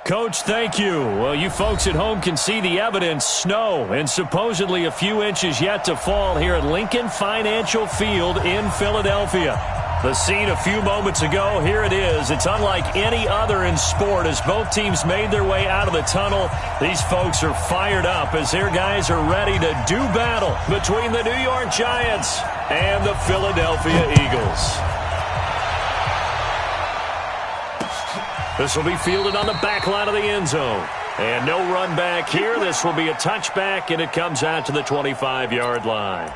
Coach, thank you. Well, you folks at home can see the evidence. Snow and supposedly a few inches yet to fall here at Lincoln Financial Field in Philadelphia. The scene a few moments ago, here it is. It's unlike any other in sport as both teams made their way out of the tunnel. These folks are fired up as their guys are ready to do battle between the New York Giants and the Philadelphia Eagles. This will be fielded on the back line of the end zone. And no run back here. This will be a touchback, and it comes out to the 25-yard line.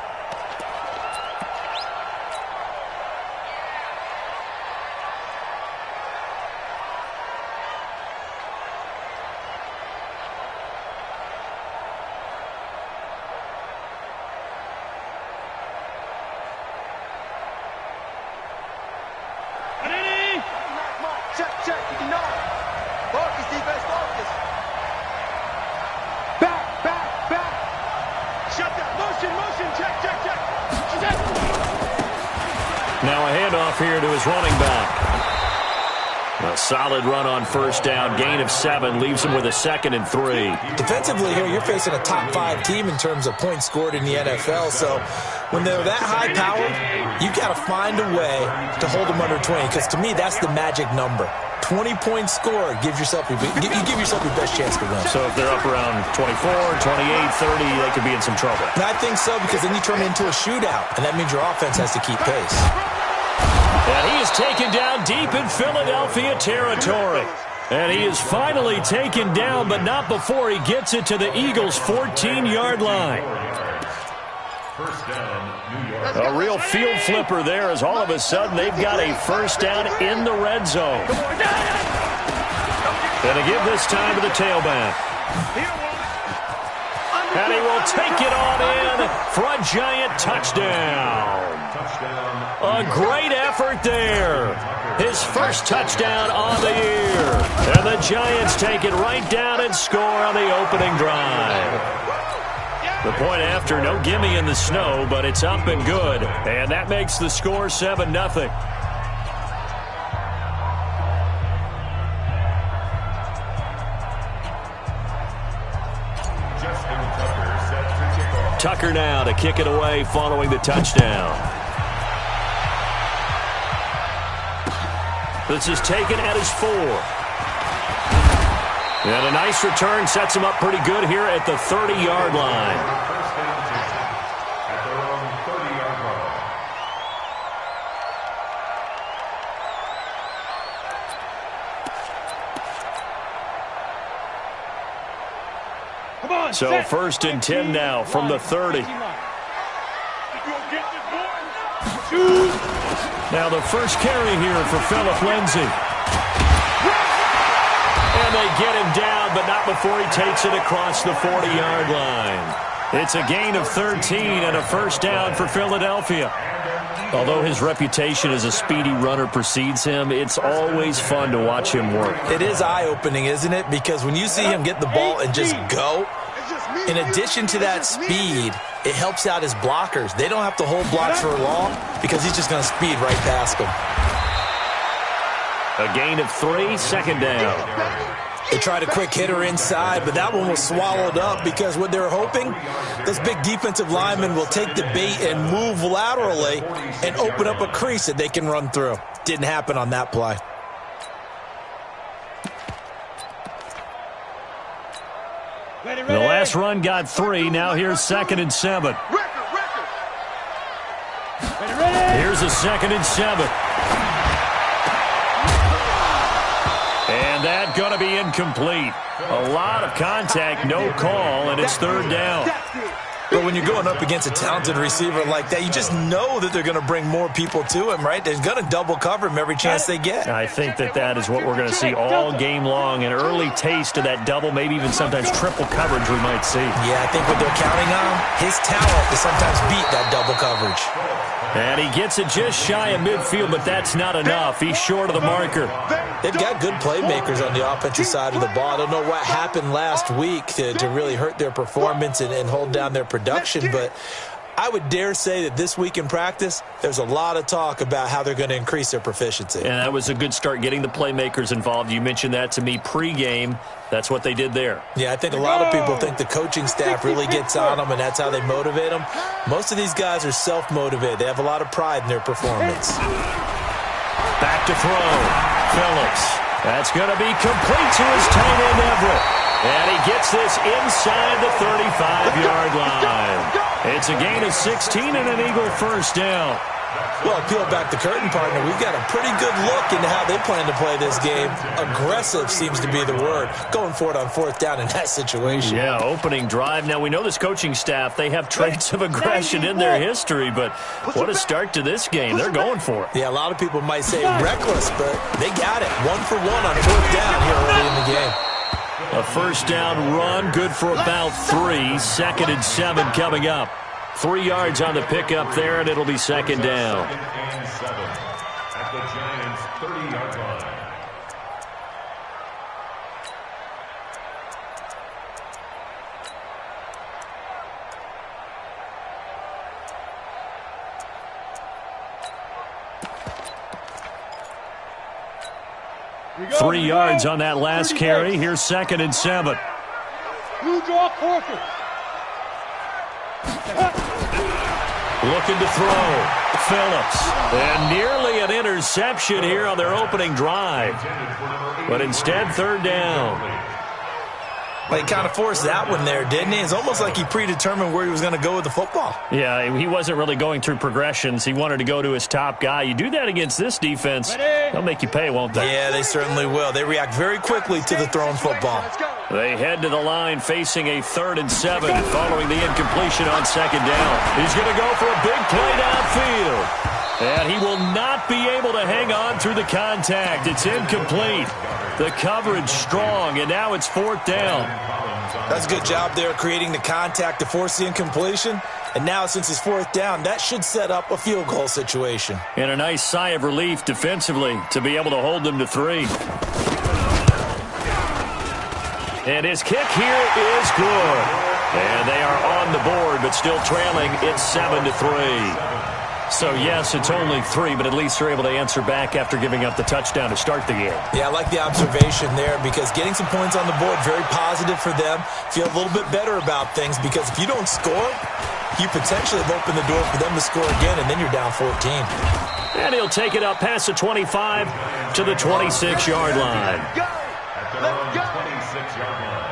Now a handoff here to his running back. A solid run on first down. Gain of 7 leaves him with a 2nd and 3. Defensively here, you're facing a top 5 team in terms of points scored in the NFL. So when they're that high powered, you've got to find a way to hold them under 20. Because to me, that's the magic number. 20-point score gives yourself you give yourself your best chance to win. So if they're up around 24, 28, 30, they could be in some trouble. And I think so, because then you turn it into a shootout, and that means your offense has to keep pace. And he is taken down deep in Philadelphia territory. And he is finally taken down, but not before he gets it to the Eagles' 14-yard line. First down, New York. A real field flipper there as all of a sudden they've got a first down in the red zone. Gonna give this time to the tailback. And he will take it on in for a Giant touchdown. A great effort there. His first touchdown on the year. And the Giants take it right down and score on the opening drive. The point after, no gimme in the snow, but it's up and good. And that makes the score 7-0. Tucker now to kick it away following the touchdown. This is taken at his 4. And a nice return sets him up pretty good here at the 30-yard line. First down at their own 30-yard line. So first and 10 now from the 30. Now the first carry here for Phillip Lindsay. And they get him down, but not before he takes it across the 40-yard line. It's a gain of 13 and a first down for Philadelphia. Although his reputation as a speedy runner precedes him, it's always fun to watch him work. It is eye-opening, isn't it? Because when you see him get the ball and just go, in addition to that speed, it helps out his blockers. They don't have to hold blocks for long because he's just going to speed right past them. A gain of 3, second down. They tried a quick hitter inside, but that one was swallowed up because what they're hoping, those big defensive linemen will take the bait and move laterally and open up a crease that they can run through. Didn't happen on that play. The last run got 3. Now here's 2nd and 7. Here's a 2nd and 7. And that going to be incomplete. A lot of contact, no call, and it's 3rd down. But when you're going up against a talented receiver like that, you just know that they're going to bring more people to him, right? They're going to double cover him every chance they get. I think that is what we're going to see all game long. An early taste of that double, maybe even sometimes triple coverage we might see. Yeah, I think what they're counting on, his talent to sometimes beat that double coverage. And he gets it just shy of midfield, but that's not enough. He's short of the marker. They've got good playmakers on the offensive side of the ball. I don't know what happened last week to really hurt their performance and hold down their production, but I would dare say that this week in practice, there's a lot of talk about how they're going to increase their proficiency. And that was a good start, getting the playmakers involved. You mentioned that to me pregame. That's what they did there. Yeah, I think a lot of people think the coaching staff really gets on them, and that's how they motivate them. Most of these guys are self-motivated. They have a lot of pride in their performance. Back to throw. Phillips. That's going to be complete to his tight end, Everett. And he gets this inside the 35-yard line. It's a gain of 16 and an Eagle first down. Well, peel back the curtain, partner. We've got a pretty good look into how they plan to play this game. Aggressive seems to be the word. Going for it on fourth down in that situation. Yeah, opening drive. Now, we know this coaching staff, they have traits of aggression in their history, but what a start to this game. They're going for it. Yeah, a lot of people might say reckless, but they got it. 1 for 1 on fourth down here early in the game. A first down run, good for about 3. 2nd and 7 coming up. 3 yards on the pickup there, and it'll be second down. 2nd and 7 at the Giants' 30-yard line. Three yards on that last carry. Here's 2nd and 7. You draw quarter. Looking to throw. Phillips. And nearly an interception here on their opening drive. But instead, 3rd down. Well, he kind of forced that one there, didn't he? It's almost like he predetermined where he was going to go with the football. Yeah, he wasn't really going through progressions. He wanted to go to his top guy. You do that against this defense, they'll make you pay, won't they? Yeah, they certainly will. They react very quickly to the thrown football. They head to the line facing a 3rd and 7 following the incompletion on 2nd down. He's going to go for a big play downfield. And he will not be able to hang on through the contact. It's incomplete. The coverage strong, and now it's 4th down. That's a good job there creating the contact to force the incompletion. And now since it's 4th down, that should set up a field goal situation. And a nice sigh of relief defensively to be able to hold them to 3. And his kick here is good. And they are on the board, but still trailing. It's 7-3. So, yes, it's only 3, but at least they're able to answer back after giving up the touchdown to start the game. Yeah, I like the observation there because getting some points on the board, very positive for them. Feel a little bit better about things because if you don't score, you potentially have opened the door for them to score again, and then you're down 14. And he'll take it up past the 25 to the 26-yard line. At their own 26-yard line.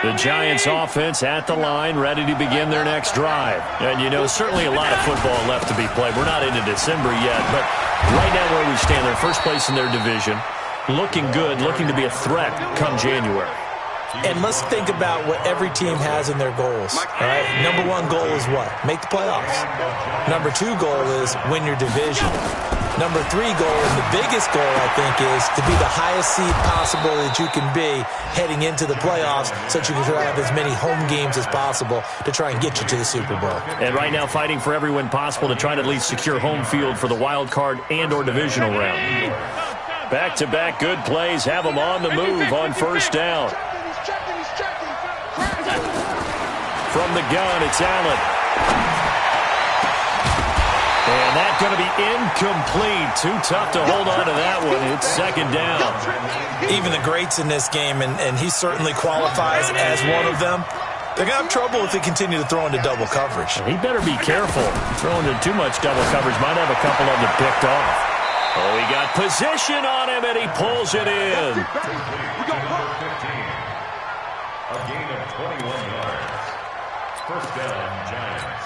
The Giants offense at the line, ready to begin their next drive. And, you know, certainly a lot of football left to be played. We're not into December yet, but right now where we stand, they're first place in their division. Looking good, looking to be a threat come January. And let's think about what every team has in their goals. All right? Number 1 goal is what? Make the playoffs. Number 2 goal is win your division. Number 3 goal, and the biggest goal, I think, is to be the highest seed possible that you can be heading into the playoffs so that you can have as many home games as possible to try and get you to the Super Bowl. And right now fighting for every win possible to try to at least secure home field for the wild card and or divisional round. Back-to-back good plays have them on the move on first down. From the gun, it's Allen. And that's going to be incomplete. Too tough to hold on to that one. It's second down. Even the greats in this game, and he certainly qualifies as one of them, they're going to have trouble if they continue to throw into double coverage. He better be careful. Throwing into too much double coverage might have a couple of them picked off. Oh, he got position on him, and he pulls it in. A gain of 21 yards. First down, Giants.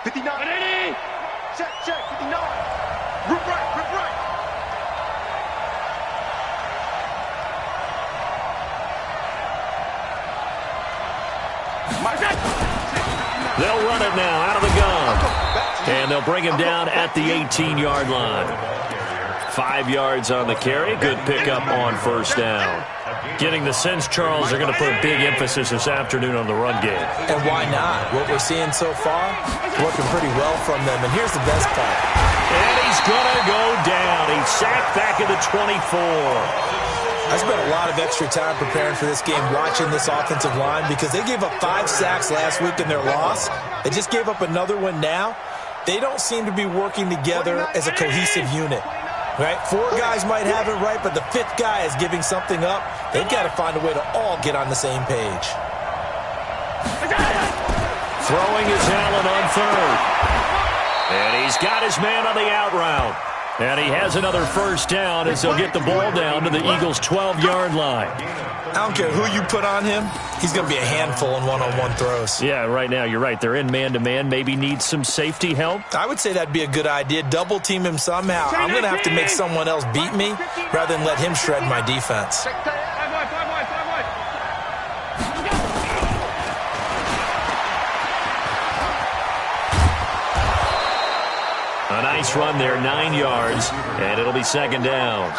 59. Check, 59. Rip right. They'll run it now out of the gun. And they'll bring him down at the 18-yard line. 5 yards on the carry. Good pickup on first down. Getting the sense, Charles, they're going to put a big emphasis this afternoon on the run game. And why not? What we're seeing so far, working pretty well from them. And here's the best part. And he's going to go down. He's sacked back at the 24. I spent a lot of extra time preparing for this game, watching this offensive line, because they gave up 5 sacks last week in their loss. They just gave up another one now. They don't seem to be working together as a cohesive unit. Right? 4 guys might have it right, but the 5th guy is giving something up. They've got to find a way to all get on the same page. Throwing is Allen on third. And he's got his man on the out route. And he has another first down as they'll get the ball down to the Eagles' 12-yard line. I don't care who you put on him. He's going to be a handful in one-on-one throws. Yeah, right now you're right. They're in man-to-man. Maybe need some safety help. I would say that'd be a good idea. Double team him somehow. I'm going to have to make someone else beat me rather than let him shred my defense. A nice run there, 9 yards, and it'll be second down.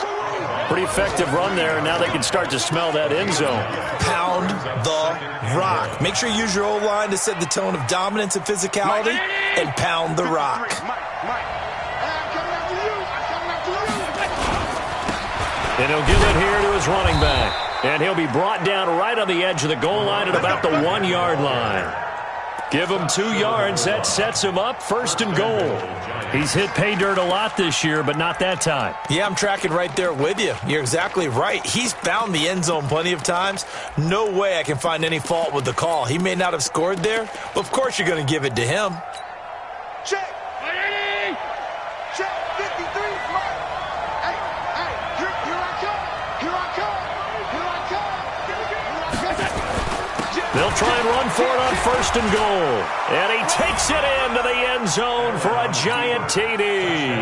Pretty effective run there, and now they can start to smell that end zone. Pound the rock. Make sure you use your O-line to set the tone of dominance and physicality, and pound the rock. And he'll give it here to his running back. And he'll be brought down right on the edge of the goal line at about the 1-yard line. Give him 2 yards. That sets him up first and goal. He's hit pay dirt a lot this year, but not that time. Yeah, I'm tracking right there with you. You're exactly right. He's found the end zone plenty of times. No way I can find any fault with the call. He may not have scored there, but of course you're going to give it to him. Check. Check. 53. Hey, here I come. Here I come. Here I come. They'll try and run for it on first and goal. And he takes it into the end zone for a giant TD.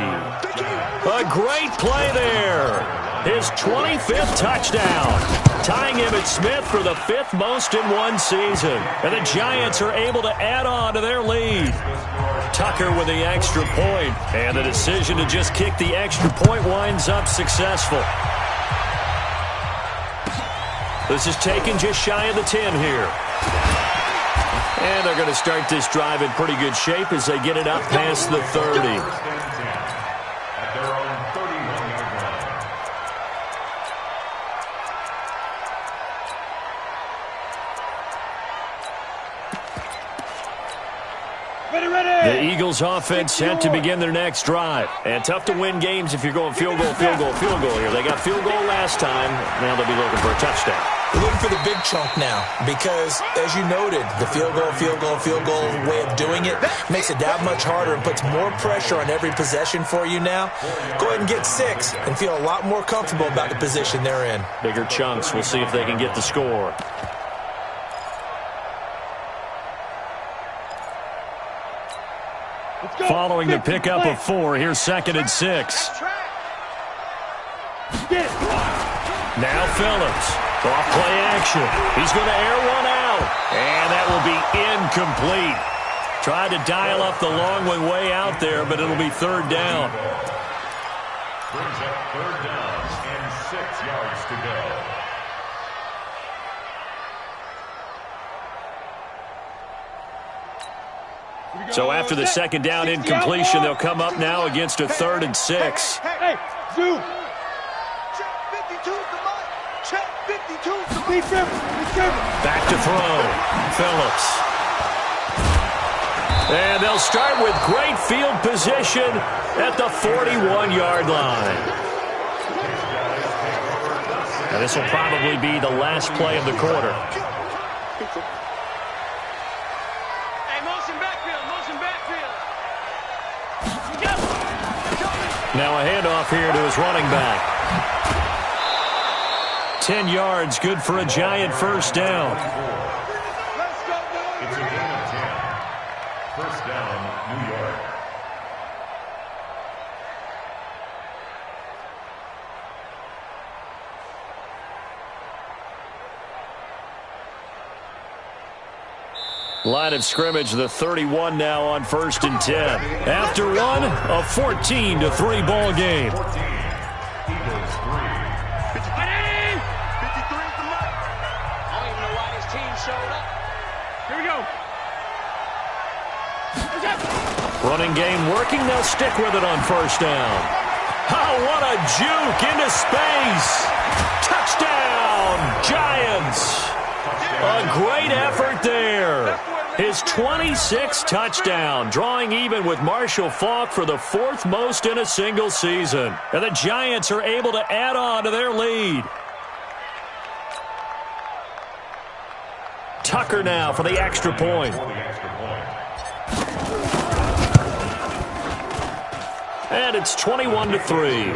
A great play there. His 25th touchdown. Tying Emmitt Smith for the 5th most in one season. And the Giants are able to add on to their lead. Tucker with the extra point. And the decision to just kick the extra point winds up successful. This is taken just shy of the 10 here. And they're going to start this drive in pretty good shape as they get it up past the 30. At their own 31-yard line. The Eagles offense set to begin their next drive. And tough to win games if you're going field goal here. They got field goal last time. Now they'll be looking for a touchdown. We're looking for the big chunk now because, as you noted, the field goal way of doing it makes it that much harder and puts more pressure on every possession for you now. Go ahead and get 6 and feel a lot more comfortable about the position they're in. Bigger chunks. We'll see if they can get the score. Following the pickup of 4, here's 2nd and 6. Now Phillips. Off play action. He's going to air one out. And that will be incomplete. Tried to dial up the long one way out there, but it'll be 3rd down. Brings up 3rd down and 6 yards to go. So after the 2nd down incompletion, they'll come up now against a 3rd and 6. Hey, Zoo. Check 52 to Mike. Check 52 to be careful. Back to throw. Phillips. And they'll start with great field position at the 41-yard line. And this will probably be the last play of the quarter. Now a handoff here to his running back. 10 yards, good for a giant first down. It's a gain of 10. First down, New York. Line of scrimmage, the 31 now on 1st and 10. After one, a 14-3 ball game. 53 is the mark. I don't even know why this team showed up. Here we go. Running game working. They'll stick with it on first down. Oh, what a juke into space. Touchdown, Giants. A great effort there. His 26th touchdown, drawing even with Marshall Faulk for the fourth most in a single season. And the Giants are able to add on to their lead. Tucker now for the extra point. And it's 21-3.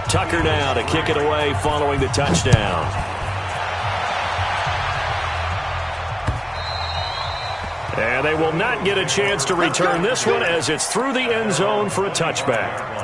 Tucker now to kick it away following the touchdown. And they will not get a chance to return this one as it's through the end zone for a touchback.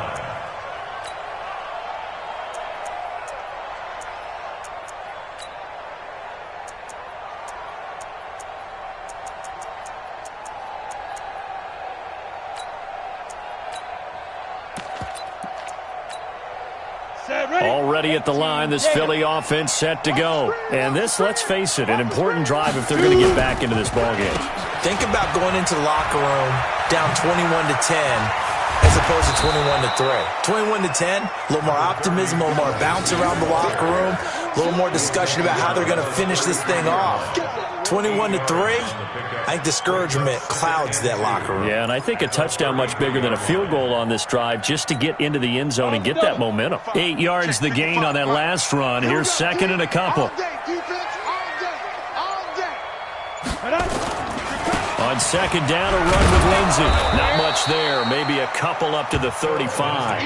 Already at the line, this Philly offense set to go. And this, let's face it, an important drive if they're going to get back into this ballgame. Think about going into the locker room down 21-10 as opposed to 21-3. 21-10, a little more optimism, a little more bounce around the locker room, a little more discussion about how they're going to finish this thing off. 21-3, I think discouragement clouds that locker room. Yeah, and I think a touchdown much bigger than a field goal on this drive just to get into the end zone and get that momentum. 8 yards the gain on that last run. Here's second and a couple. On second down, a run with Lindsey. Not much there. Maybe a couple up to the 35.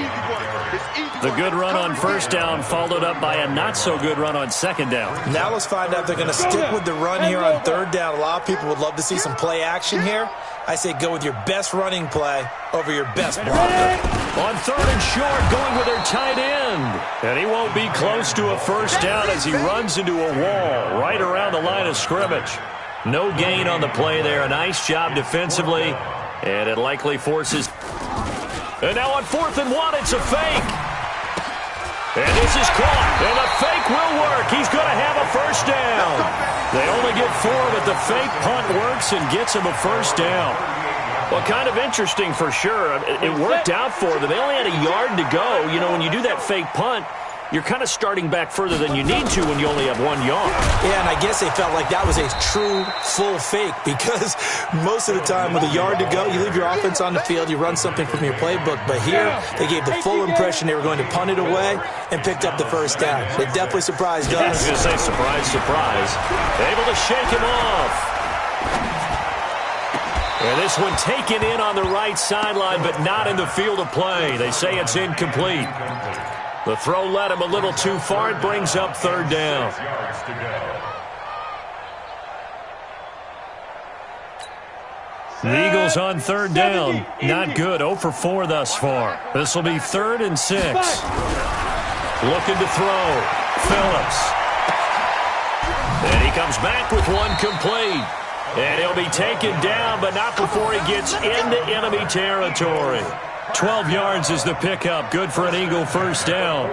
The good run on first down followed up by a not-so-good run on second down. Now let's find out if they're going to stick with the run here on third down. A lot of people would love to see some play action here. I say go with your best running play over your best blocker. On third and short, going with their tight end. And he won't be close to a first down as he runs into a wall right around the line of scrimmage. No gain on the play there. A nice job defensively. And it likely forces. And now on 4th and 1, it's a fake. And this is caught. And the fake will work. He's going to have a first down. They only get 4, but the fake punt works and gets him a first down. Well, kind of interesting for sure. It worked out for them. They only had a yard to go. You know, when you do that fake punt, you're kind of starting back further than you need to when you only have 1 yard. Yeah, and I guess they felt like that was a true full fake because most of the time with a yard to go, you leave your offense on the field, you run something from your playbook. But here, they gave the full impression they were going to punt it away and picked up the first down. They definitely surprised us. I was going to say surprise, surprise. Able to shake him off. And this one taken in on the right sideline, but not in the field of play. They say it's incomplete. The throw led him a little too far. It brings up third down. The Eagles on third down. Not good. 0 for 4 thus far. This will be 3rd and 6. Looking to throw. Phillips. And he comes back with one complete. And he'll be taken down, but not before he gets into enemy territory. 12 yards is the pickup. Good for an Eagle first down.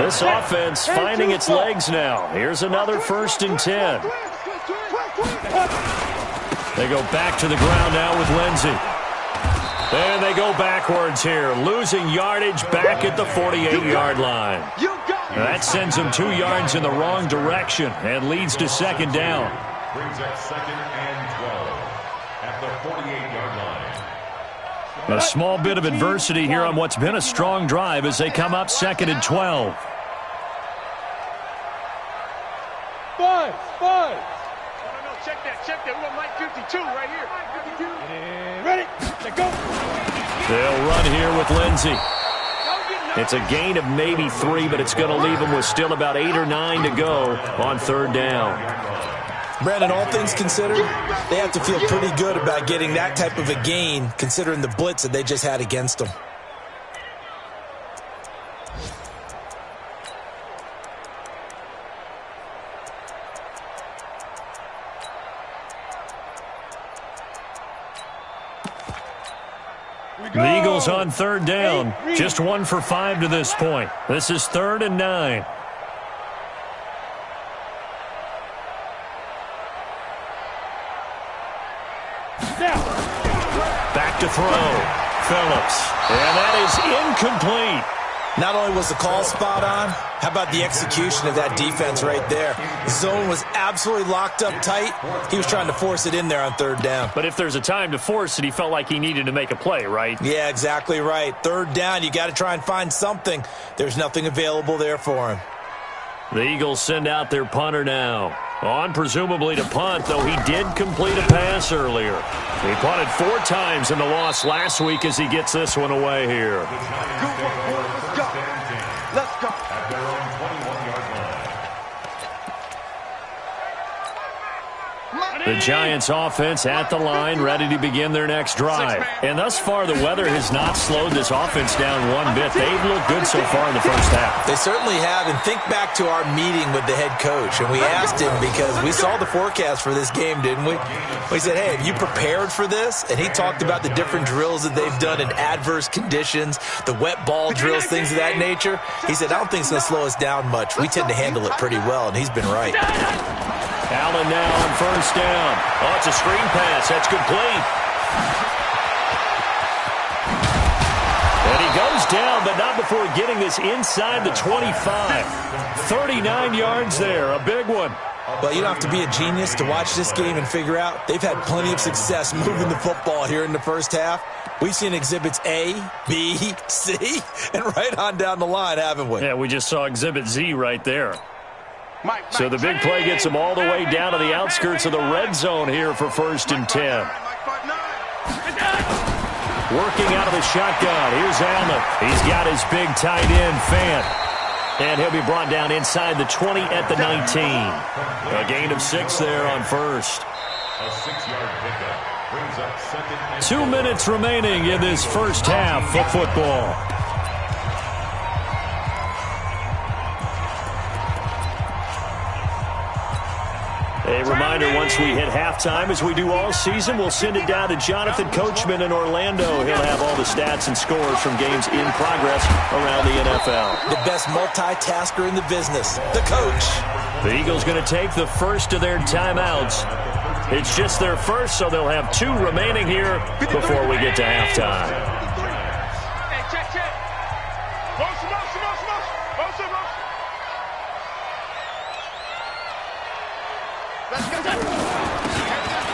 This offense finding its legs now. Here's another 1st and 10. They go back to the ground now with Lindsey. And they go backwards here, losing yardage back at the 48-yard line. That sends them 2 yards in the wrong direction and leads to second down. Brings up 2nd and 12 at the 48-yard line. A small bit of adversity here on what's been a strong drive as they come up 2nd and 12. 5. No, check that. We got Mike 52 right here. And ready, let go. They'll run here with Lindsey. It's a gain of maybe 3, but it's going to leave them with still about 8 or 9 to go on third down. Brandon, all things considered, they have to feel pretty good about getting that type of a gain considering the blitz that they just had against them. The Eagles on third down. Just 1 for 5 to this point. This is 3rd and 9. Back to throw. Phillips. And that is incomplete. Not only was the call spot on, how about the execution of that defense right there? The zone was absolutely locked up tight. He was trying to force it in there on 3rd down. But if there's a time to force it, he felt like he needed to make a play, right? Yeah, exactly right. 3rd down, you got to try and find something. There's nothing available there for him. The Eagles send out their punter now. On presumably to punt, though he did complete a pass earlier. He punted 4 times in the loss last week as he gets this one away here. Let's go. At their own 21-yard line. The Giants offense at the line, ready to begin their next drive. And thus far, the weather has not slowed this offense down one bit. They've looked good so far in the first half. They certainly have, and think back to our meeting with the head coach, and we asked him because we saw the forecast for this game, didn't we? We said, hey, have you prepared for this? And he talked about the different drills that they've done in adverse conditions, the wet ball drills, things of that nature. He said, I don't think it's going to slow us down much. We tend to handle it pretty well, and he's been right. Allen now on first down. Oh, it's a screen pass. That's complete. And he goes down, but not before getting this inside the 25. 39 yards there, a big one. Well, you don't have to be a genius to watch this game and figure out they've had plenty of success moving the football here in the first half. We've seen exhibits A, B, C, and right on down the line, haven't we? Yeah, we just saw exhibit Z right there. So the big play gets them all the way down to the outskirts of the red zone here for 1st and 10. Working out of the shotgun. Here's Allen. He's got his big tight end, Fant. And he'll be brought down inside the 20 at the 19. A gain of 6 there on first. A 6-yard pickup brings up 2nd and 2 minutes remaining in this first half of football. A reminder, once we hit halftime, as we do all season, we'll send it down to Jonathan Coachman in Orlando. He'll have all the stats and scores from games in progress around the NFL. The best multitasker in the business, the coach. The Eagles going to take the first of their timeouts. It's just their first, so they'll have 2 remaining here before we get to halftime. Hey, check. Motion.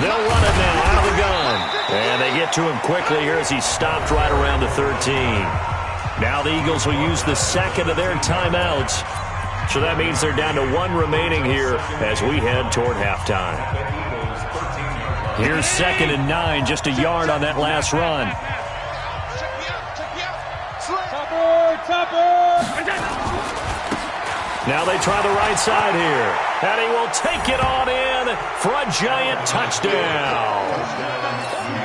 They'll run it now out of the gun. And they get to him quickly here as he stopped right around the 13. Now the Eagles will use the second of their timeouts. So that means they're down to 1 remaining here as we head toward halftime. Here's 2nd and 9, just a yard on that last run. Now they try the right side here. And he will take it on in for a giant touchdown.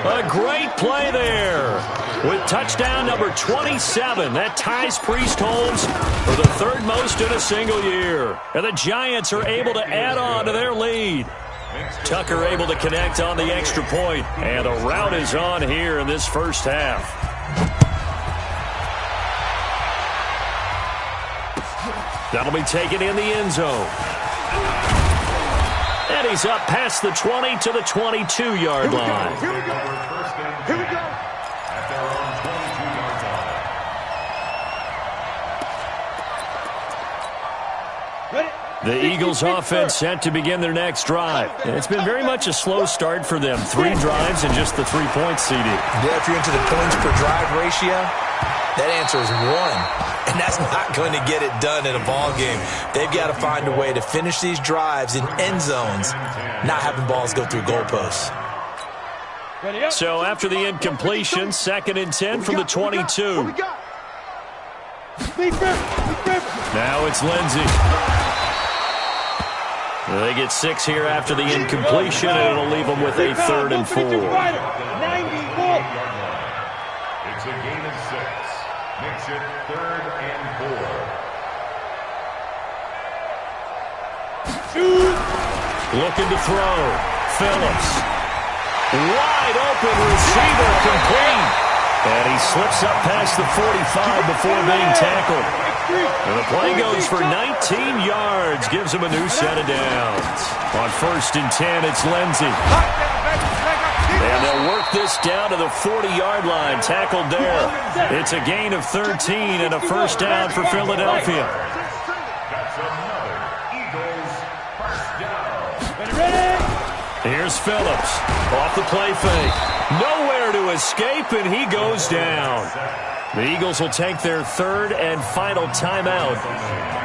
A great play there. With touchdown number 27, that ties Priest Holmes for the 3rd most in a single year. And the Giants are able to add on to their lead. Tucker able to connect on the extra point. And the rout is on here in this first half. That'll be taken in the end zone. And he's up past the 20 to the 22-yard line. Here we go. at their own 22-yard line. The Eagles offense set to begin their next drive. And it's been very much a slow start for them. 3 drives and just the 3 points CD. Yeah, if you're into the points per drive ratio, that answer is 1. And that's not going to get it done in a ball game. They've got to find a way to finish these drives in end zones, not having balls go through goalposts. So after the incompletion, 2nd and 10 from the 22. Now it's Lindsey. They get 6 here after the incompletion, and it'll leave them with a 3rd and 4. It's a gain of 6. Makes it 3rd and 4. Looking to throw. Phillips. Wide open receiver complete. And he slips up past the 45 before being tackled. And the play goes for 19 yards. Gives him a new set of downs. On 1st and 10, it's Lindsey. And they'll work this down to the 40-yard line. Tackled there. It's a gain of 13 and a first down for Philadelphia. Here's Phillips. Off the play fake. Nowhere to escape, and he goes down. The Eagles will take their 3rd and final timeout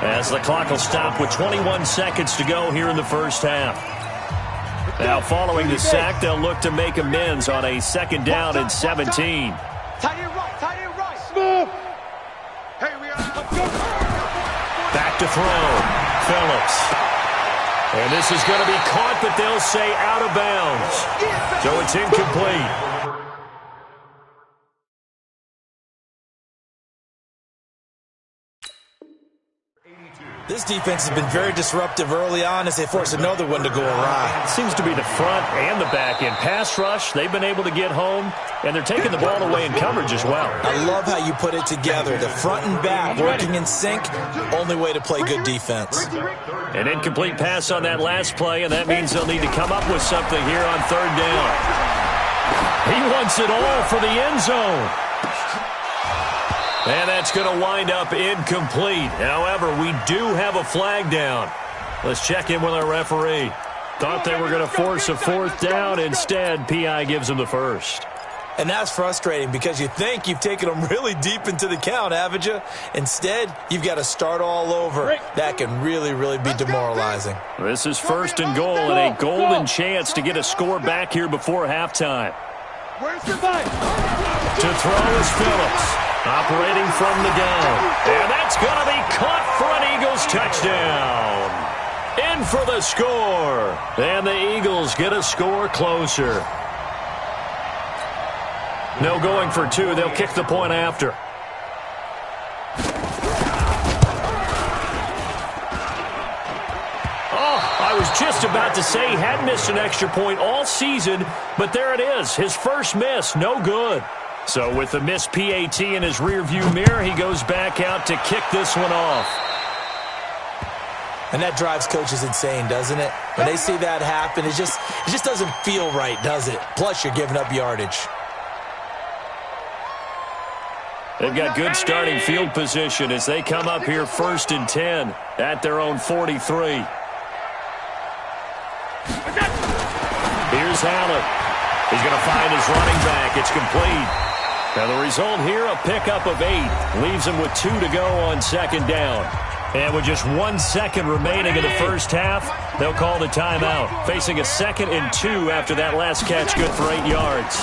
as the clock will stop with 21 seconds to go here in the first half. Now, following the sack, they'll look to make amends on a 2nd down and 17. Tight end right. Smooth. Hey, we are. Back to throw. Phillips. And this is going to be caught, but they'll say out of bounds. So it's incomplete. This defense has been very disruptive early on as they force another one to go awry. It seems to be the front and the back end. Pass rush, they've been able to get home, and they're taking the ball away in coverage as well. I love how you put it together. The front and back working in sync, only way to play good defense. An incomplete pass on that last play, and that means they'll need to come up with something here on 3rd down. He wants it all for the end zone. And that's going to wind up incomplete. However, we do have a flag down. Let's check in with our referee. Thought they were going to force a 4th down. Instead, PI gives them the first. And that's frustrating because you think you've taken them really deep into the count, haven't you? Instead, you've got to start all over. That can really, really be demoralizing. This is 1st and goal and a golden chance to get a score back here before halftime. Where's the ball? To throw is Phillips. Operating from the gun. And that's going to be caught for an Eagles touchdown. In for the score. And the Eagles get a score closer. No going for 2. They'll kick the point after. Oh, I was just about to say he hadn't missed an extra point all season, but there it is. His first miss. No good. So with the missed PAT in his rearview mirror, he goes back out to kick this one off. And that drives coaches insane, doesn't it? When they see that happen, it just doesn't feel right, does it? Plus, you're giving up yardage. They've got good starting field position as they come up here 1st and 10 at their own 43. Here's Allen. He's going to find his running back. It's complete. Now the result here, a pickup of 8. Leaves him with 2 to go on 2nd down. And with just 1 second remaining in the first half, they'll call the timeout. Facing a 2nd and 2 after that last catch, good for 8 yards.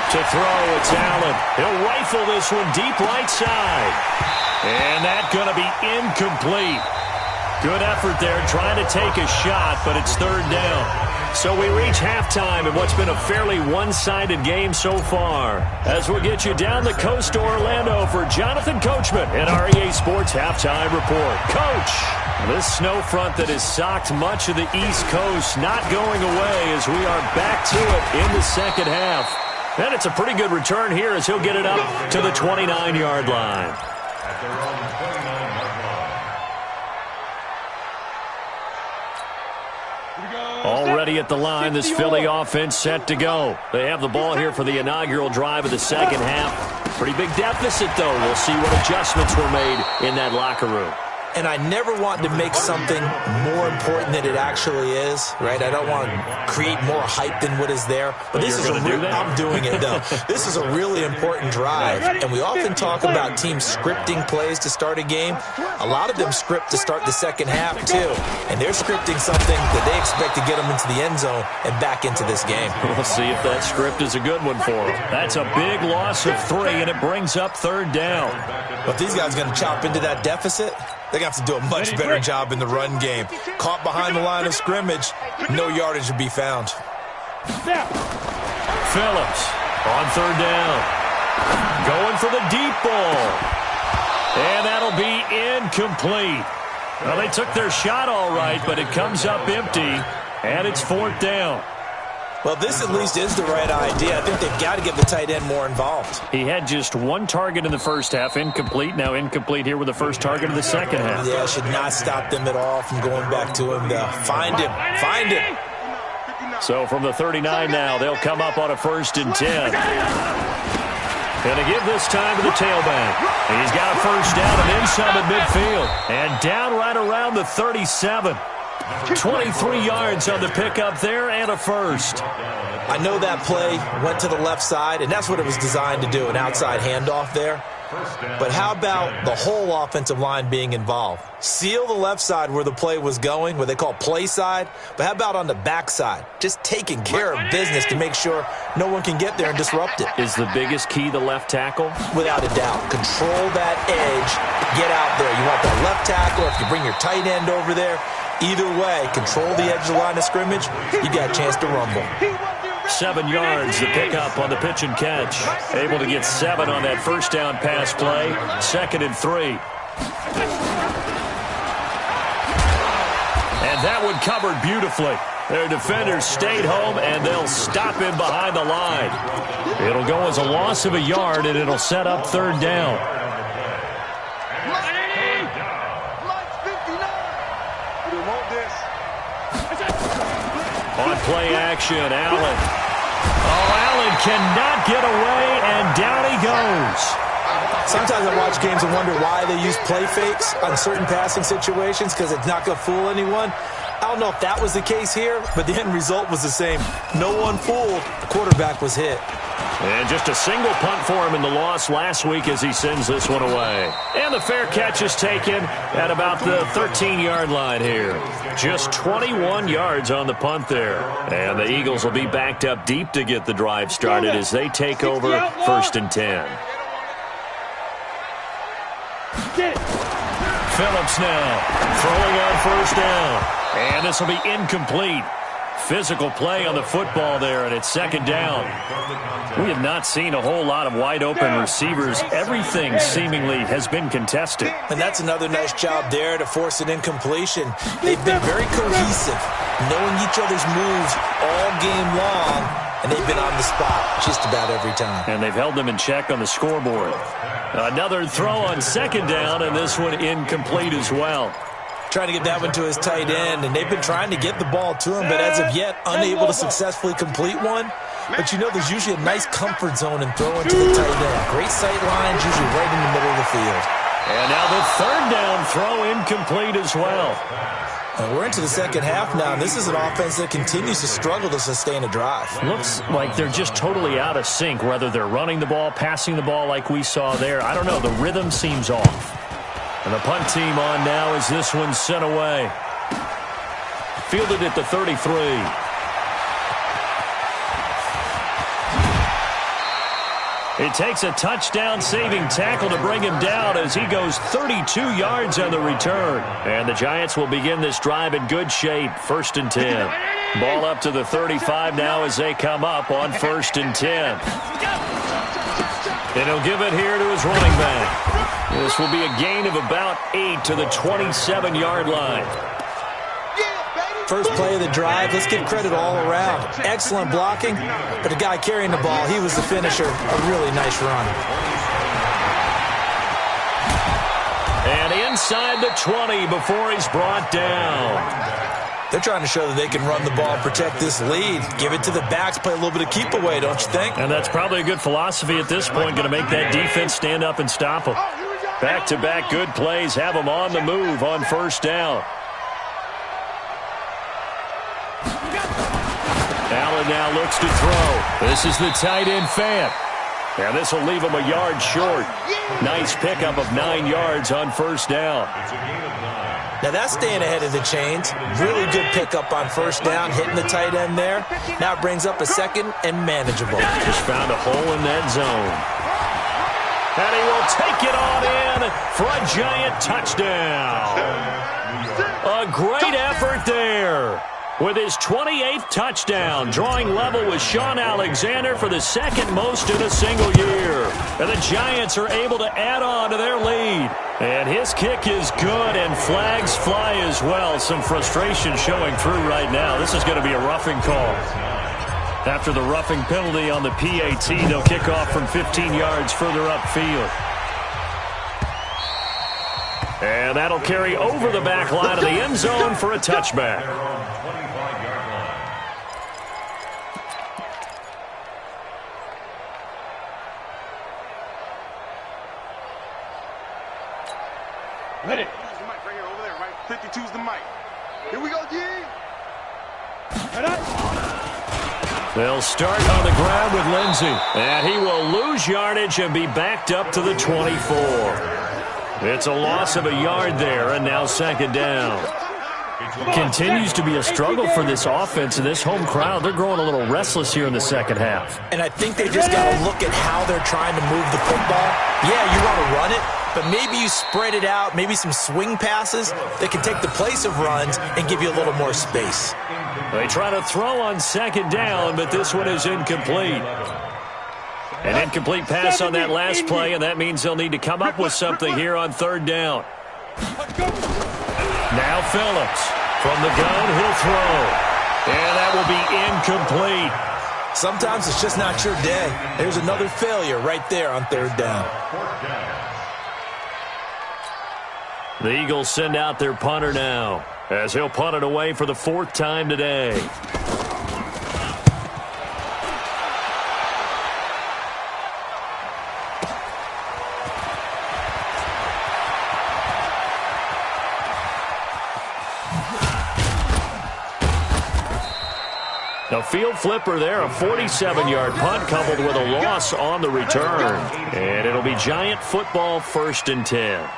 To throw, it's Allen. He'll rifle this one deep right side. And that's going to be incomplete. Good effort there trying to take a shot, but it's 3rd down. So we reach halftime in what's been a fairly one-sided game so far. As we'll get you down the coast to Orlando for Jonathan Coachman and our EA Sports Halftime Report. Coach, this snow front that has socked much of the East Coast not going away as we are back to it in the second half. And it's a pretty good return here as he'll get it up to the 29-yard line. At their own 29-yard line. Already at the line, this Philly offense set to go. They have the ball here for the inaugural drive of the second half. Pretty big deficit, though. We'll see what adjustments were made in that locker room. And I never want to make something more important than it actually is, right? I don't want to create more hype than what is there. But this is I'm doing it, though. This is a really important drive. And we often talk about teams scripting plays to start a game. A lot of them script to start the second half, too. And they're scripting something that they expect to get them into the end zone and back into this game. We'll see if that script is a good one for them. That's a big loss of 3, and it brings up 3rd down. But if these guys are going to chop into that deficit, they're going to have to do a much better job in the run game. Caught behind the line of scrimmage, no yardage to be found. Phillips on 3rd down. Going for the deep ball. And that'll be incomplete. Well, they took their shot all right, but it comes up empty, and it's 4th down. Well, this at least is the right idea. I think they've got to get the tight end more involved. He had just one target in the first half, incomplete. Now incomplete here with the first target of the second half. Yeah, should not stop them at all from going back to him. Find him. Find him. So from the 39 now, they'll come up on a 1st and 10. Going to give this time to the tailback. He's got a first down and then some at midfield. And down right around the 37. 23 yards on the pickup there and a first. I know that play went to the left side, and that's what it was designed to do, an outside handoff there. But how about the whole offensive line being involved? Seal the left side where the play was going, what they call play side. But how about on the back side? Just taking care of business to make sure no one can get there and disrupt it. Is the biggest key the left tackle? Without a doubt. Control that edge. Get out there. You want that left tackle. If you bring your tight end over there, either way, control the edge of the line of scrimmage, you got a chance to rumble. 7 yards to pick up on the pitch and catch. Able to get 7 on that first down pass play. 2nd and 3. And that one covered beautifully. Their defenders stayed home, and they'll stop him behind the line. It'll go as a loss of a yard, and it'll set up 3rd down. On play action, Allen. Oh, Allen cannot get away, and down he goes. Sometimes I watch games and wonder why they use play fakes on certain passing situations, because it's not going to fool anyone. I don't know if that was the case here, but the end result was the same. No one fooled. The quarterback was hit. And just a single punt for him in the loss last week as he sends this one away. And the fair catch is taken at about the 13-yard line here. Just 21 yards on the punt there. And the Eagles will be backed up deep to get the drive started as they take over 1st and 10. Phillips now throwing on 1st down. And this will be incomplete. Physical play on the football there, and it's 2nd down. We have not seen a whole lot of wide-open receivers. Everything seemingly has been contested. And that's another nice job there to force an incompletion. They've been very cohesive, knowing each other's moves all game long, and they've been on the spot just about every time. And they've held them in check on the scoreboard. Another throw on 2nd down, and this one incomplete as well. Trying to get that one to his tight end, and they've been trying to get the ball to him, but as of yet, unable to successfully complete one. But you know, there's usually a nice comfort zone in throwing to the tight end. Great sight lines, usually right in the middle of the field. And now the 3rd down throw incomplete as well. And we're into the 2nd half now, and this is an offense that continues to struggle to sustain a drive. Looks like they're just totally out of sync, whether they're running the ball, passing the ball like we saw there. I don't know, the rhythm seems off. And the punt team on now as this one's sent away. Fielded at the 33. It takes a touchdown-saving tackle to bring him down as he goes 32 yards on the return. And the Giants will begin this drive in good shape, 1st and 10. Ball up to the 35 now as they come up on 1st and 10. And he'll give it here to his running back. This will be a gain of about 8 to the 27-yard line. First play of the drive, let's give credit all around. Excellent blocking, but the guy carrying the ball, he was the finisher. A really nice run. And inside the 20 before he's brought down. They're trying to show that they can run the ball and protect this lead. Give it to the backs, play a little bit of keep away, don't you think? And that's probably a good philosophy at this point, going to make that defense stand up and stop them. Back-to-back good plays have them on the move on 1st down. Allen now looks to throw. This is the tight end Fant. And this will leave him a yard short. Nice pickup of 9 yards on 1st down. Now that's staying ahead of the chains. Really good pickup on 1st down, hitting the tight end there. Now it brings up a 2nd and manageable. Just found a hole in that zone. And he will take it on in for a Giant touchdown. A great effort there. With his 28th touchdown, drawing level with Sean Alexander for the 2nd most in a single year. And the Giants are able to add on to their lead. And his kick is good, and flags fly as well. Some frustration showing through right now. This is going to be a roughing call. After the roughing penalty on the PAT, they'll kick off from 15 yards further upfield. And that'll carry over the back line of the end zone for a touchback. Ready. Bring it over there, right? 52's the mic. Here we go, G. They'll start on the ground with Lindsey. And he will lose yardage and be backed up to the 24. It's a loss of a yard there, and now second down. Continues to be a struggle for this offense and this home crowd. They're growing a little restless here in the second half. And I think they just got to look at how they're trying to move the football. Yeah, you want to run it, but maybe you spread it out, maybe some swing passes that can take the place of runs and give you a little more space. They try to throw on second down, but this one is incomplete. An incomplete pass on that last play, and that means they'll need to come up with something here on third down. Now Phillips. From the gun, he'll throw. And that will be incomplete. Sometimes it's just not your day. There's another failure right there on third down. The Eagles send out their punter now, as he'll punt it away for the fourth time today. A field flipper there, a 47-yard punt coupled with a loss on the return. And it'll be Giant football, 1st and 10.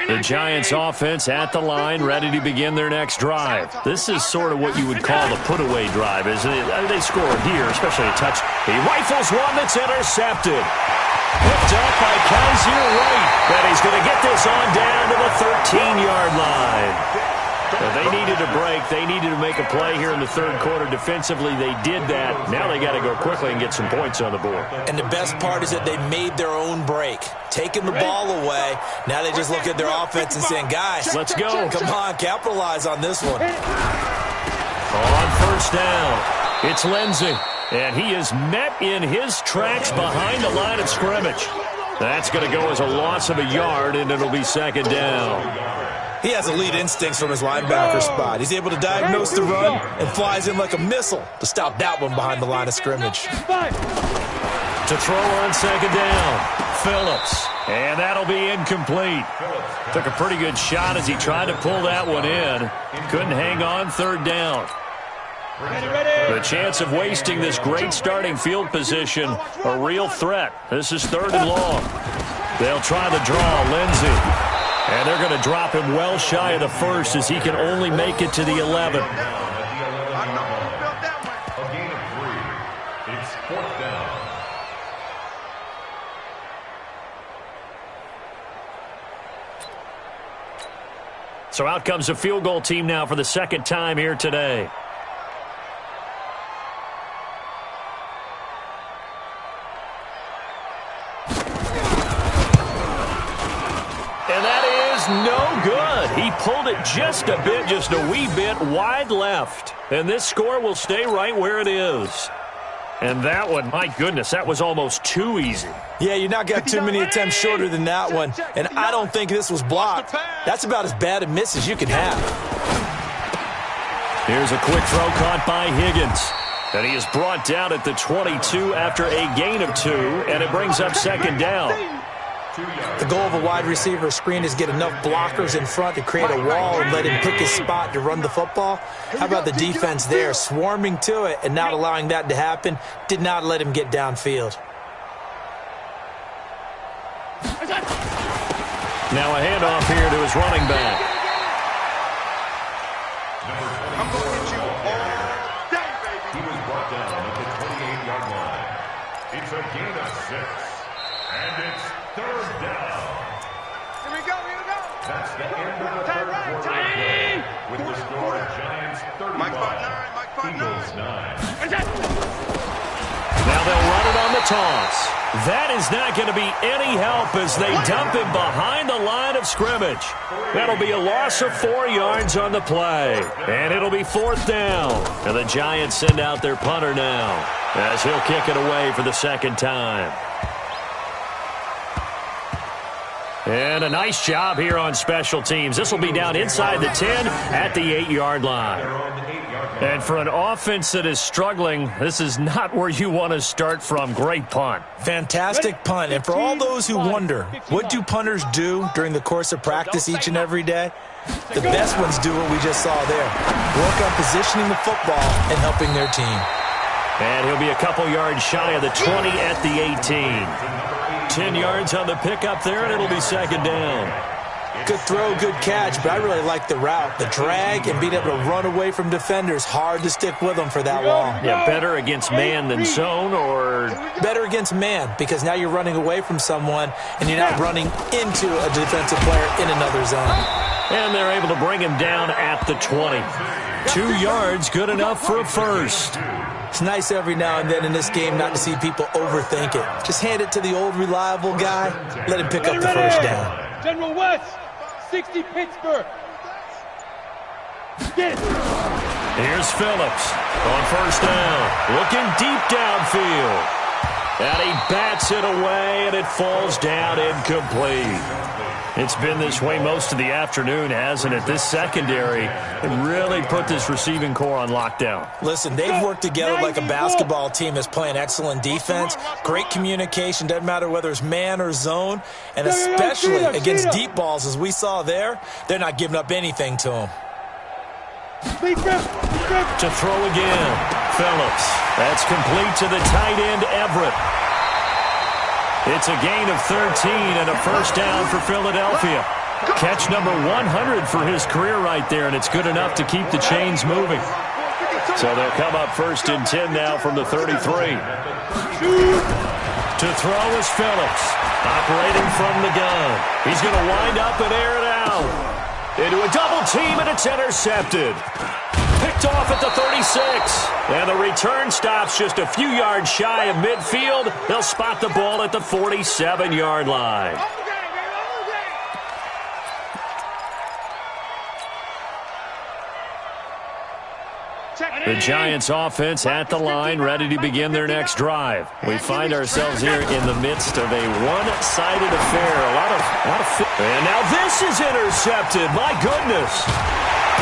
The Giants offense at the line, ready to begin their next drive. This is sort of what you would call the put-away drive, isn't it? They score here, especially a touch. He rifles one that's intercepted. Picked up by Kaiser Wright. But he's going to get this on down to the 13-yard line. They needed a break. They needed to make a play here in the third quarter. Defensively, they did that. Now they got to go quickly and get some points on the board. And the best part is that they made their own break, taking the ball away. Now they just look at their offense and saying, guys, let's go. Come on, capitalize on this one. On first down, it's Lindsey. And he is met in his tracks behind the line of scrimmage. That's going to go as a loss of a yard, and it'll be second down. He has elite instincts from his linebacker spot. He's able to diagnose the run and flies in like a missile to stop that one behind the line of scrimmage. To throw on second down, Phillips. And that'll be incomplete. Took a pretty good shot as he tried to pull that one in. Couldn't hang on third down. The chance of wasting this great starting field position, a real threat. This is 3rd and long. They'll try the draw, Lindsey. And they're going to drop him well shy of the 1st as he can only make it to the 11. A gain of 3. It's 4th down. So out comes the field goal team now for the second time here today. No good. He pulled it just a wee bit wide left. And this score will stay right where it is. And that one, my goodness, that was almost too easy. Yeah, you're not got too many attempts shorter than that one. And I don't think this was blocked. That's about as bad a miss as you can have. Here's a quick throw caught by Higgins. And he is brought down at the 22 after a gain of 2. And it brings up second down. The goal of a wide receiver screen is get enough blockers in front to create a wall and let him pick his spot to run the football. How about the defense there, swarming to it and not allowing that to happen? Did not let him get downfield. Now a handoff here to his running back. I'm going to hit you all day, baby. He was brought down at the 28-yard line. It's a gain of 6. And it's 3rd down. Here we go. That's the end of the third quarter. With the score, Giants 35, Eagles 9. Now they'll run got it on the toss. That is not going to be any help as they dump him behind the line of scrimmage. That'll be a loss of 4 yards on the play. And it'll be 4th down. And the Giants send out their punter now as he'll kick it away for the 2nd time. And a nice job here on special teams. This will be down inside the 10 at the 8-yard line. And for an offense that is struggling, this is not where you want to start from. Great punt. Fantastic punt. And for all those who wonder, what do punters do during the course of practice each and every day? The best ones do what we just saw there. Work on positioning the football and helping their team. And he'll be a couple yards shy of the 20 at the 18. 10 yards on the pickup there, and it'll be 2nd down. Good throw, good catch, but I really like the route. The drag and being able to run away from defenders. Hard to stick with them for that long. Yeah, better against man than zone, or? Better against man, because now you're running away from someone, and you're not running into a defensive player in another zone. And they're able to bring him down at the 20. 2 yards, good enough for a first. It's nice every now and then in this game not to see people overthink it. Just hand it to the old reliable guy. Let him pick up the first down. General West, 60 Pittsburgh. Get it. Here's Phillips on 1st down. Looking deep downfield. And he bats it away, and it falls down incomplete. It's been this way most of the afternoon, hasn't it? This secondary really put this receiving core on lockdown. Listen, they've worked together like a basketball team that's playing excellent defense. Great communication, doesn't matter whether it's man or zone. And especially against deep balls, as we saw there, they're not giving up anything to them. To throw again, Phillips. That's complete to the tight end, Everett. It's a gain of 13 and a first down for Philadelphia. Catch number 100 for his career right there, and it's good enough to keep the chains moving. So they'll come up 1st and 10 now from the 33. To throw is Phillips, operating from the gun. He's going to wind up and air it out. Into a double team, and it's intercepted. Picked off at the 36. And the return stops just a few yards shy of midfield. They'll spot the ball at the 47-yard line. The Giants offense at the line, ready to begin their next drive. We find ourselves here in the midst of a one-sided affair. A lot of and now this is intercepted. My goodness.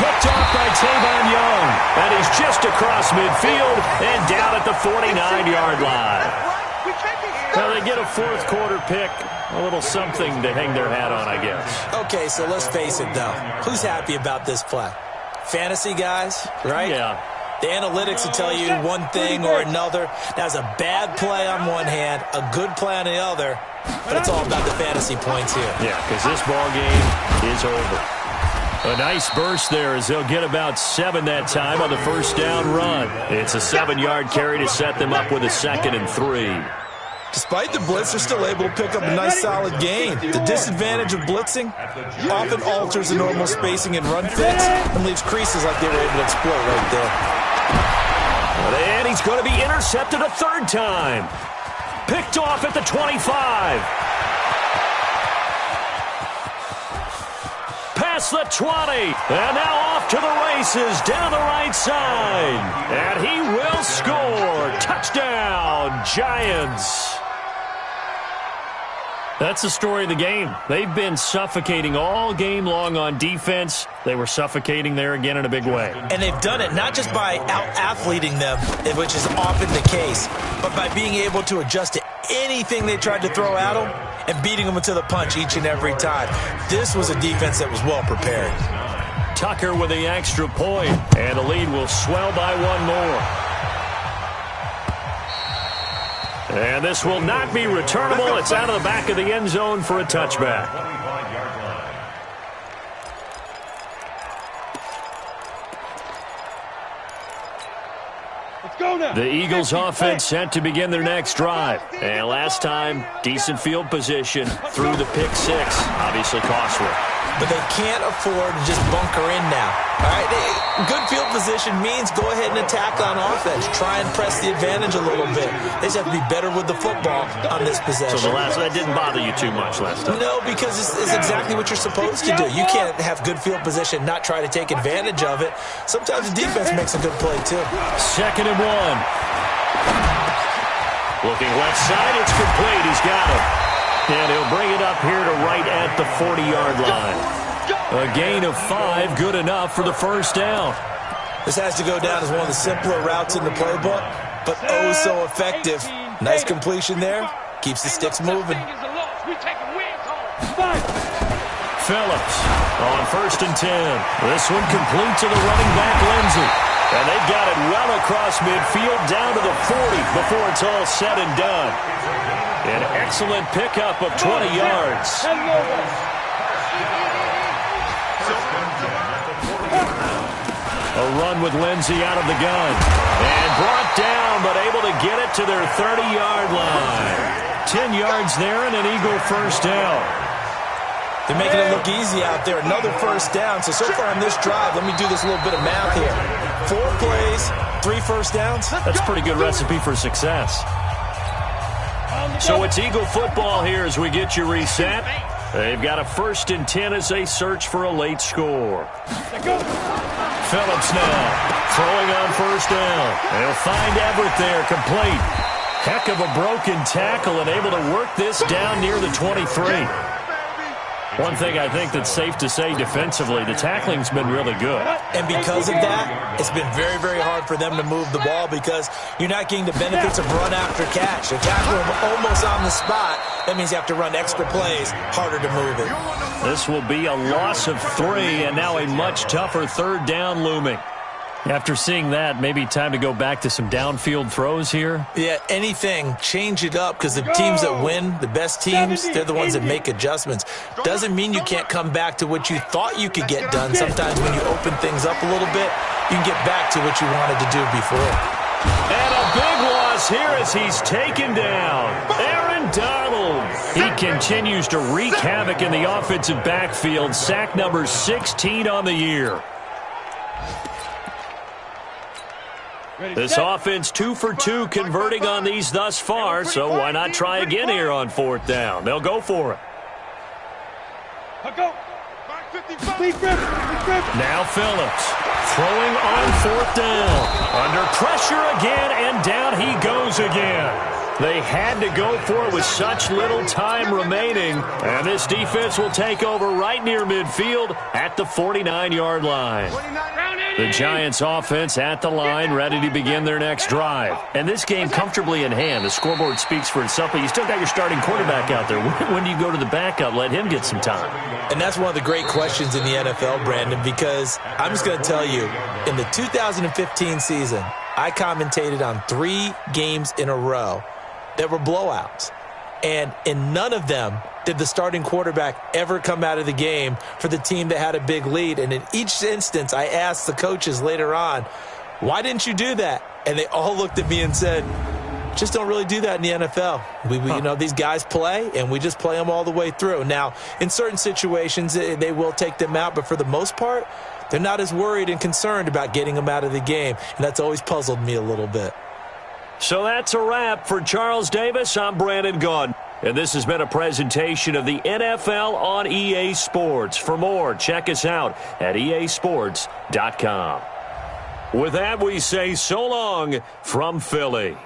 Picked off by Tavon Young. And he's just across midfield and down at the 49-yard line. Well, they get a 4th quarter pick. A little something to hang their hat on, I guess. Okay, so let's face it, though. Who's happy about this play? Fantasy guys, right? Yeah. The analytics will tell you one thing or another. That's a bad play on one hand, a good play on the other, but it's all about the fantasy points here. Yeah, because this ball game is over. A nice burst there as they'll get about 7 that time on the first down run. It's a 7-yard carry to set them up with a 2nd and 3. Despite the blitz, they're still able to pick up a nice solid gain. The disadvantage of blitzing often alters the normal spacing and run fits and leaves creases like they were able to exploit right there. And he's going to be intercepted a 3rd time. Picked off at the 25. Past the 20. And now off to the races down the right side. And he will score. Touchdown, Giants. That's the story of the game. They've been suffocating all game long on defense. They were suffocating there again in a big way. And they've done it not just by out-athleting them, which is often the case, but by being able to adjust to anything they tried to throw at them and beating them to the punch each and every time. This was a defense that was well prepared. Tucker with the extra point, and the lead will swell by 1 more. And this will not be returnable. It's out of the back of the end zone for a touchback. Let's go now. The Eagles offense set to begin their next drive. And last time, decent field position through the pick six. Obviously costly. But they can't afford to just bunker in now. All right, good field position means go ahead and attack on offense. Try and press the advantage a little bit. They just have to be better with the football on this possession. So that didn't bother you too much last time? No, because it's exactly what you're supposed to do. You can't have good field position, not try to take advantage of it. Sometimes the defense makes a good play, too. 2nd and 1. Looking left side, it's complete. He's got it. And he'll bring it up here to right at the 40-yard line. A gain of 5, good enough for the first down. This has to go down as one of the simpler routes in the playbook, but oh so effective. Nice completion there. Keeps the sticks moving. Phillips on 1st and 10. This one complete to the running back, Lindsey. And they've got it well across midfield down to the 40 before it's all said and done. An excellent pickup of 20 yards. A run with Lindsey out of the gun. And brought down, but able to get it to their 30-yard line. 10 yards there and an Eagle first down. They're making it look easy out there. Another first down. So far on this drive, let me do this little bit of math here. 4 plays, 3 first downs. That's a pretty good recipe for success. So it's Eagle football here as we get you reset. They've got a 1st and 10 as they search for a late score. Phillips now throwing on 1st down. They'll find Everett there, complete. Heck of a broken tackle and able to work this down near the 23. One thing I think that's safe to say defensively, the tackling's been really good. And because of that, it's been very, very hard for them to move the ball because you're not getting the benefits of run after catch. They're tackling almost on the spot. That means you have to run extra plays, harder to move it. This will be a loss of 3 and now a much tougher 3rd down looming. After seeing that, maybe time to go back to some downfield throws here. Yeah, anything. Change it up because the teams that win, the best teams, they're the ones that make adjustments. Doesn't mean you can't come back to what you thought you could get done. Sometimes when you open things up a little bit, you can get back to what you wanted to do before. And a big loss here as he's taken down. Aaron Donald. He continues to wreak havoc in the offensive backfield. Sack number 16 on the year. This offense 2 for 2 converting on these thus far, so why not try again here on 4th down? They'll go for it. Now Phillips throwing on 4th down. Under pressure again, and down he goes again. They had to go for it with such little time remaining, and this defense will take over right near midfield at the 49-yard line. The Giants offense at the line, ready to begin their next drive. And this game comfortably in hand. The scoreboard speaks for itself, but you still got your starting quarterback out there. When do you go to the backup? Let him get some time. And that's one of the great questions in the NFL, Brandon, because I'm just going to tell you, in the 2015 season, I commentated on 3 games in a row that were blowouts. And in none of them did the starting quarterback ever come out of the game for the team that had a big lead. And in each instance, I asked the coaches later on, why didn't you do that? And they all looked at me and said, just don't really do that in the NFL. You know, these guys play, and we just play them all the way through. Now, in certain situations, they will take them out, but for the most part, they're not as worried and concerned about getting them out of the game. And that's always puzzled me a little bit. So that's a wrap for Charles Davis. I'm Brandon Gaudin. And this has been a presentation of the NFL on EA Sports. For more, check us out at easports.com. With that, we say so long from Philly.